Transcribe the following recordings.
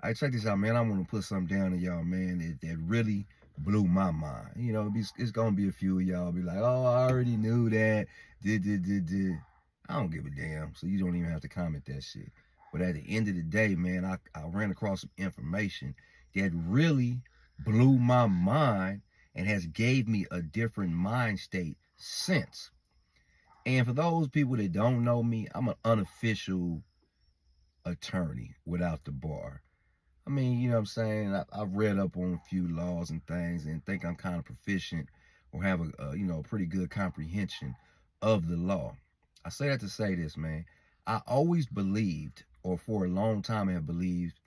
I check this out, man. I want to put something down to y'all, man, that really blew my mind. You know, it's gonna be a few of y'all be like, oh, I already knew that. Did. I don't give a damn. So you don't even have to comment that shit. But at the end of the day, man, I ran across some information that really blew my mind and has gave me a different mind state since. And for those people that don't know me, I'm an unofficial attorney without the bar. I mean, you know what I'm saying? I've read up on a few laws and things and think I'm kind of proficient or have a pretty good comprehension of the law. I say that to say this, man. I always believed, or for a long time I have believed,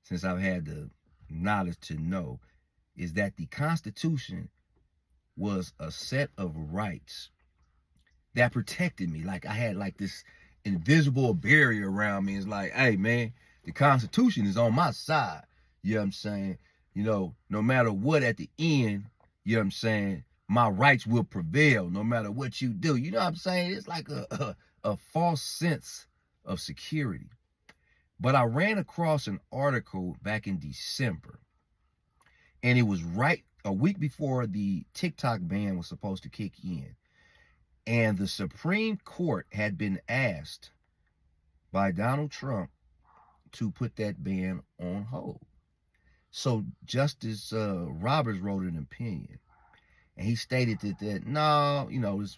since I've had the knowledge to know, is that the Constitution was a set of rights that protected me. Like I had like this invisible barrier around me. It's like, hey man, the Constitution is on my side. You know what I'm saying? You know, no matter what at the end, you know what I'm saying, my rights will prevail no matter what you do. You know what I'm saying? It's like a false sense of security. But I ran across an article back in December, and it was right a week before the TikTok ban was supposed to kick in. And the Supreme Court had been asked by Donald Trump to put that ban on hold. So Justice Roberts wrote an opinion, and he stated that no, it's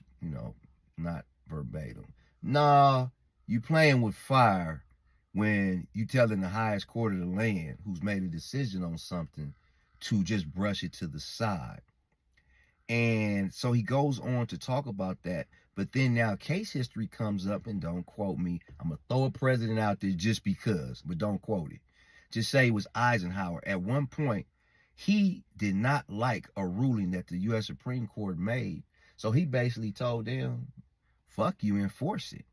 not verbatim. No, you playing with fire when you telling the highest court of the land, who's made a decision on something, to just brush it to the side. And so he goes on to talk about that. But then now case history comes up, and don't quote me. I'm going to throw a president out there just because, but don't quote it. Just say it was Eisenhower. At one point, he did not like a ruling that the U.S. Supreme Court made. So he basically told them, fuck you, enforce it.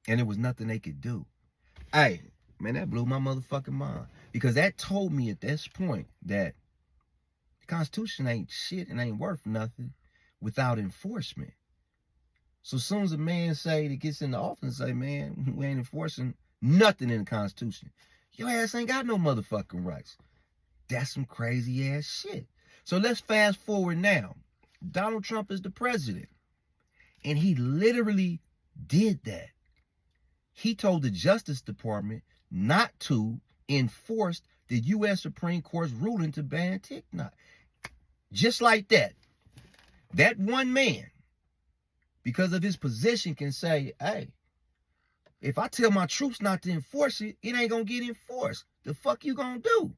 And there was nothing they could do. Hey, man, that blew my motherfucking mind. Because that told me at this point that the Constitution ain't shit and ain't worth nothing without enforcement. So as soon as a man say that gets in the office and say, man, we ain't enforcing nothing in the Constitution, your ass ain't got no motherfucking rights. That's some crazy ass shit. So let's fast forward now. Donald Trump is the president, and he literally did that. He told the Justice Department not to enforce the U.S. Supreme Court's ruling to ban TikTok. Just like that. That one man, because of his position, can say, hey, if I tell my troops not to enforce it, it ain't going to get enforced. The fuck you going to do?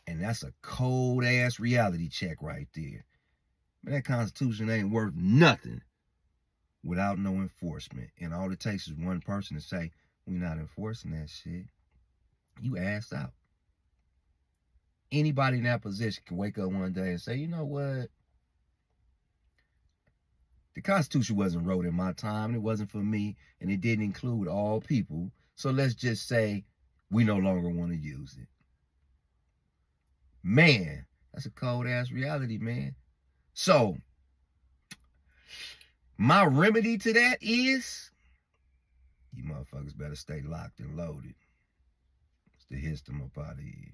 And that's a cold-ass reality check right there. Man, that Constitution ain't worth nothing without no enforcement. And all it takes is one person to say, we're not enforcing that shit. You ass out. Anybody in that position can wake up one day and say, you know what? The Constitution wasn't wrote in my time, and it wasn't for me, and it didn't include all people. So let's just say we no longer want to use it. Man, that's a cold-ass reality, man. So, my remedy to that is, you motherfuckers better stay locked and loaded. It's the Histum up out of here.